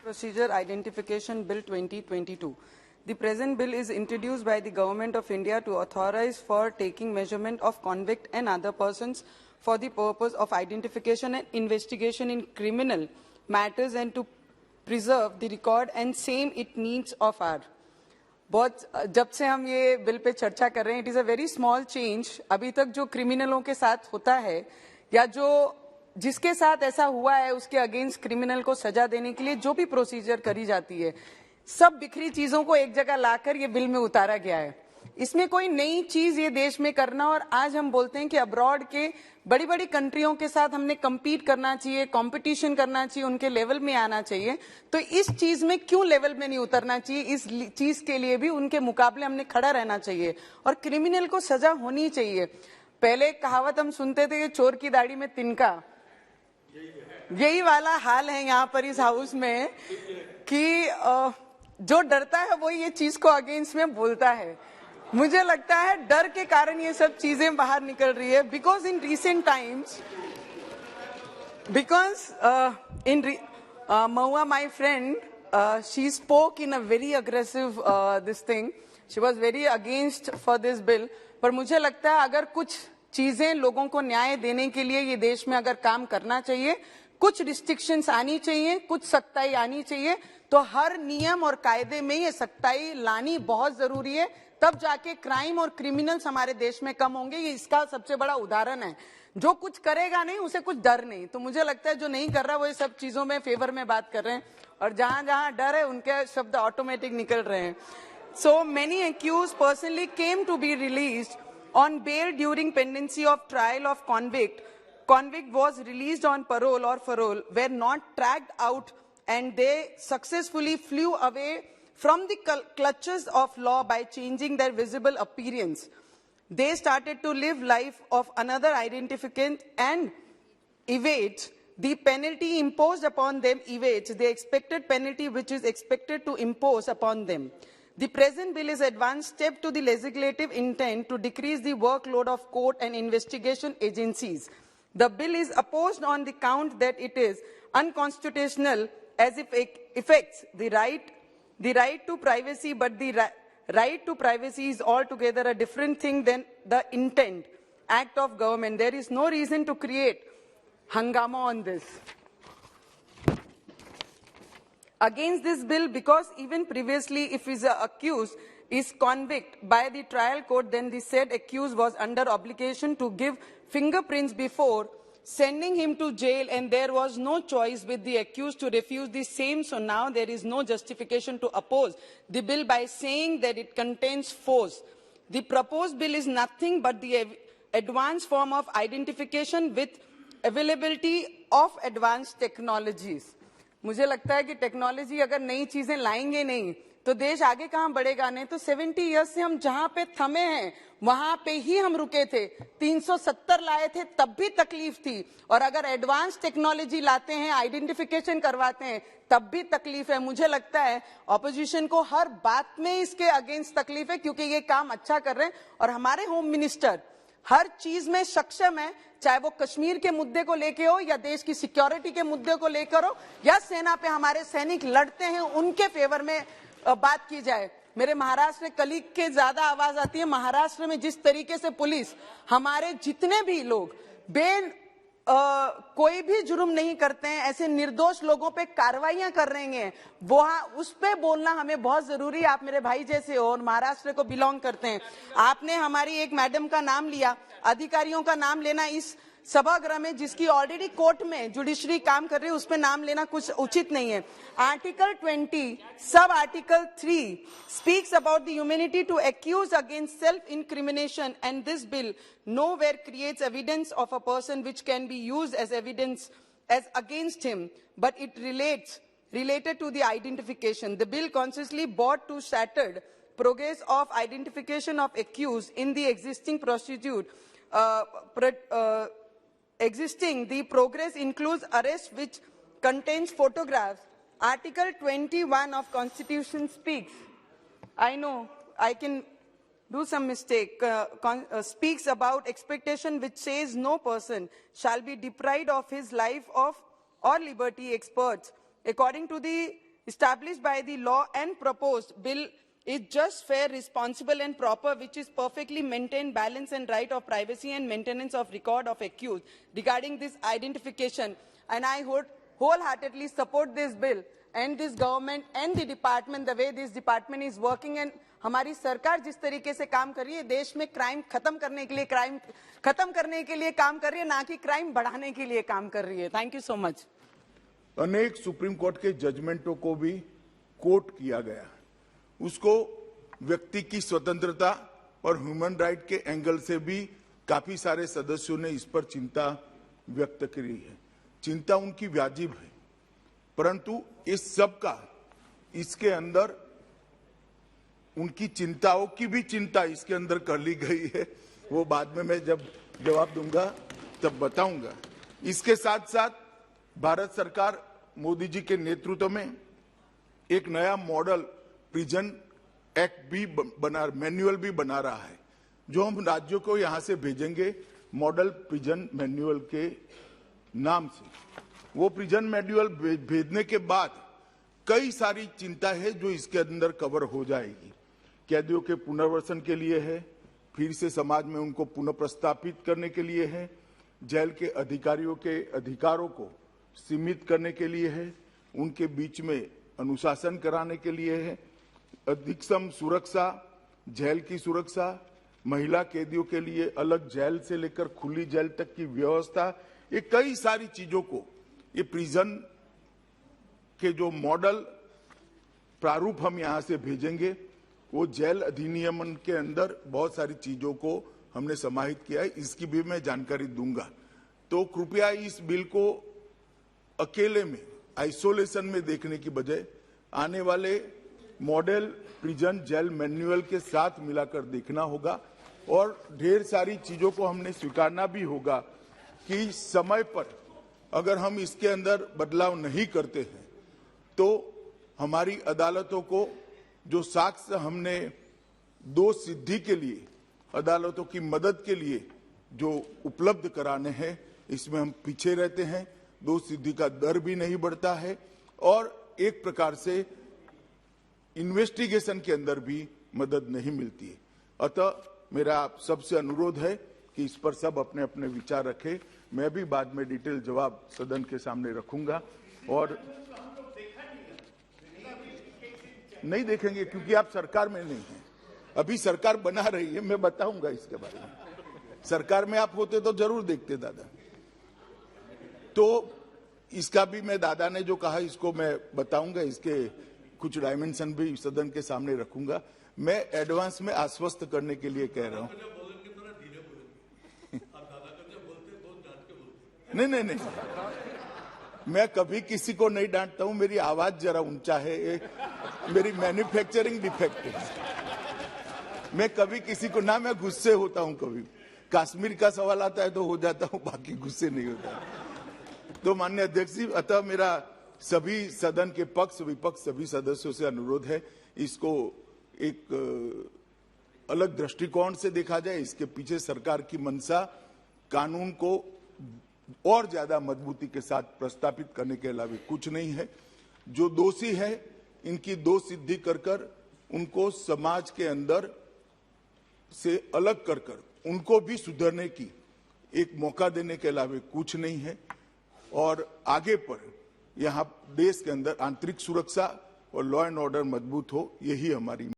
Procedure Identification Bill 2022. The present bill is introduced by the Government of India to authorize for taking measurement of convict and other persons for the purpose of identification and investigation in criminal matters and to preserve the record and same it needs of our. बहुत जब से हम ये bill pay चर्चा कर रहे हैं, it is a very small change. अभी तक जो क्रिमिनलों के साथ होता है या जो जिसके साथ ऐसा हुआ है उसके अगेंस्ट क्रिमिनल को सजा देने के लिए जो भी प्रोसीजर करी जाती है, सब बिखरी चीजों को एक जगह लाकर ये बिल में उतारा गया है. इसमें कोई नई चीज ये देश में करना, और आज हम बोलते हैं कि अब्रॉड के बड़ी बड़ी कंट्रियों के साथ हमने compete करना चाहिए, कंपटीशन करना चाहिए, उनके लेवल में आना चाहिए. तो इस चीज में क्यों लेवल में नहीं उतरना चाहिए? इस चीज के लिए भी उनके मुकाबले हमने खड़ा रहना चाहिए और क्रिमिनल को सजा होनी चाहिए. पहले कहावत हम सुनते थे कि चोर की दाढ़ी में तिनका, यही वाला हाल है यहाँ पर इस हाउस में कि जो डरता है वो ये चीज को अगेंस्ट में बोलता है. मुझे लगता है डर के कारण ये सब चीजें बाहर निकल रही है. Because in recent times, Mahua, my friend, she spoke in a very aggressive this thing. She was very against for this bill. पर मुझे लगता है अगर कुछ चीजें लोगों को न्याय देने के लिए ये देश में अगर काम करना चाहिए, कुछ रिस्ट्रिक्शंस आनी चाहिए, कुछ सख्ताई आनी चाहिए, तो हर नियम और कायदे में ये सख्ताई लानी बहुत जरूरी है. तब जाके क्राइम और क्रिमिनल्स हमारे देश में कम होंगे. ये इसका सबसे बड़ा उदाहरण है. जो कुछ करेगा नहीं उसे कुछ डर नहीं. तो मुझे लगता है जो नहीं कर रहा वो ये सब चीजों में फेवर में बात कर रहे हैं, और जहां जहां डर है उनके शब्द ऑटोमेटिक निकल रहे हैं. So many accused personally came to be released on bail during pendency of trial of convict. Convict was released on parole or parole, were not tracked out, and they successfully flew away from the clutches of law by changing their visible appearance. They started to live life of another identificant and evade the penalty imposed upon them, evades the expected penalty which is expected to impose upon them. The present bill is an advanced step to the legislative intent to decrease the workload of court and investigation agencies. The bill is opposed on the count that it is unconstitutional as it affects the right to privacy, but the right to privacy is altogether a different thing than the intent act of government. There is no reason to create hangama on this. Against this bill, because even previously if is accused is convicted by the trial court, then the said accused was under obligation to give fingerprints before sending him to jail, and there was no choice with the accused to refuse the same. So now there is no justification to oppose the bill by saying that it contains force. The proposed bill is nothing but the advanced form of identification with availability of advanced technologies. मुझे लगता है कि technology अगर नई चीजें लाएंगे नहीं तो देश आगे कहां बढ़ेगा. नहीं तो 70 इयर्स से हम जहां पे थमे हैं वहां पे ही हम रुके थे. 370 लाए थे तब भी तकलीफ थी, और अगर एडवांस टेक्नोलॉजी लाते हैं, आइडेंटिफिकेशन करवाते हैं, तब भी तकलीफ है. मुझे लगता है ऑपोजिशन को हर बात में इसके अगेंस्ट तकलीफ है, क्योंकि ये काम अच्छा कर रहे हैं और हमारे होम मिनिस्टर हर चीज में सक्षम है. चाहे वो कश्मीर के मुद्दे को लेके हो या देश की सिक्योरिटी के मुद्दे को लेकर हो या सेना पे हमारे सैनिक लड़ते हैं उनके फेवर में बात की जाए. मेरे महाराष्ट्र में कलीग के ज्यादा आवाज आती है. महाराष्ट्र में जिस तरीके से पुलिस हमारे जितने भी लोग कोई भी जुर्म नहीं करते हैं, ऐसे निर्दोष लोगों पे कार्रवाइयां कर रहे हैं, वो उस पे बोलना हमें बहुत जरूरी है. आप मेरे भाई जैसे हो और महाराष्ट्र को बिलोंग करते हैं. आपने हमारी एक मैडम का नाम लिया, अधिकारियों का नाम लेना इस सभागृह में जिसकी ऑलरेडी कोर्ट में जुडिशरी काम कर रही है, उस पर नाम लेना कुछ उचित नहीं है. Article 20 sub article 3 speaks about the immunity to accuse against self-incrimination, and this bill nowhere creates evidence of a person which can be used as evidence as against him, but it related to the identification. The bill consciously brought to shattered progress of identification of accused in the existing procedure. The progress includes arrest which contains photographs. Article 21 of Constitution speaks. I know I can do some mistake. Speaks about expectation which says no person shall be deprived of his life or liberty. Experts, according to the established by the law and proposed bill is just, fair, responsible and proper, which is perfectly maintained balance and right of privacy and maintenance of record of accused regarding this identification. And I would wholeheartedly support this bill and this government and the department, the way this department is working, and हमारी सरकार जिस तरीके से काम कर रही है, देश में क्राइम खत्म करने के लिए काम कर रही है, ना कि क्राइम बढ़ाने के लिए काम कर रही है। Thank you so much. अनेक सुप्रीम कोर्ट के जजमेंटों को भी कोट किया गया, उसको व्यक्ति की स्वतंत्रता और ह्यूमन राइट के एंगल से भी काफी सारे सदस्यों ने इस पर चिंता व्यक्त की है। चिंता उनकी वाजिब है, परंतु इस सब का इसके अंदर उनकी चिंताओं की भी चिंता इसके अंदर कर ली गई है। वो बाद में मैं जब जवाब दूंगा तब बताऊंगा। इसके साथ साथ भारत सरकार मोदी जी के नेतृत्व में एक नया मॉडल प्रिजन एक्ट भी मैन्युअल भी बना रहा है, जो हम राज्यों को यहां से भेजेंगे मॉडल प्रिजन मैन्युअल के नाम से। वो प्रिजन मैन्युअल भेजने के बाद कई सारी चिंता है जो इसके अंदर कवर हो जाएगी। कैदियों के पुनर्वसन के लिए है, फिर से समाज में उनको पुनः प्रस्थापित करने के लिए है, जेल के अधिकारियों के अधिकारों को सीमित करने के लिए है, उनके बीच में अनुशासन कराने के लिए है, अधिकतम सुरक्षा, जेल की सुरक्षा, महिला कैदियों के लिए अलग जेल से लेकर खुली जेल तक की व्यवस्था, ये कई सारी चीजों को ये प्रिजन के जो मॉडल प्रारूप हम यहां से भेजेंगे, वो जेल अधिनियम के अंदर बहुत सारी चीजों को हमने समाहित किया है। इसकी भी मैं जानकारी दूंगा। तो कृपया इस बिल को अकेले में आइसोलेशन में देखने की बजाय आने वाले मॉडल प्रिजन जेल मैन्युअल के साथ मिलाकर देखना होगा, और ढेर सारी चीजों को हमने स्वीकारना भी होगा कि समय पर अगर हम इसके अंदर बदलाव नहीं करते हैं तो हमारी अदालतों को जो साक्ष्य हमने दोष सिद्धि के लिए अदालतों की मदद के लिए जो उपलब्ध कराने हैं, इसमें हम पीछे रहते हैं। दोष सिद्धि का दर भी नहीं बढ़ता है और एक प्रकार से इन्वेस्टिगेशन के अंदर भी मदद नहीं मिलती है। अतः मेरा आप सबसे अनुरोध है कि इस पर सब अपने अपने विचार रखें। मैं भी बाद में डिटेल जवाब सदन के सामने रखूंगा। और नहीं देखेंगे क्योंकि आप सरकार में नहीं हैं, अभी सरकार बना रही है, मैं बताऊंगा इसके बारे में। सरकार में आप होते तो जरूर देखते दादा। तो इसका भी मैं दादा ने जो कहा इसको मैं बताऊंगा, इसके कुछ डायमेंशन भी सदन के सामने रखूंगा। मैं एडवांस में आश्वस्त करने के लिए कह रहा हूं। नहीं, मैं कभी किसी को नहीं डांटता हूं। मेरी आवाज जरा ऊंचा है, मेरी मैन्युफैक्चरिंग डिफेक्ट है। मैं कभी किसी को ना, मैं गुस्से होता हूं। कभी कश्मीर का सवाल आता है तो हो जाता हूं, बाकी गुस्से नहीं होता। तो माननीय अध्यक्ष जी, अतः मेरा सभी सदन के पक्ष विपक्ष सभी सदस्यों से अनुरोध है, इसको एक अलग दृष्टिकोण से देखा जाए। इसके पीछे सरकार की मंशा कानून को और ज्यादा मजबूती के साथ प्रस्तापित करने के अलावा कुछ नहीं है। जो दोषी है इनकी दोष सिद्धि कर उनको समाज के अंदर से अलग कर उनको भी सुधरने की एक मौका देने के अलावा कुछ नहीं है। और आगे पर यहाँ देश के अंदर आंतरिक सुरक्षा और लॉ एंड ऑर्डर मजबूत हो, यही हमारी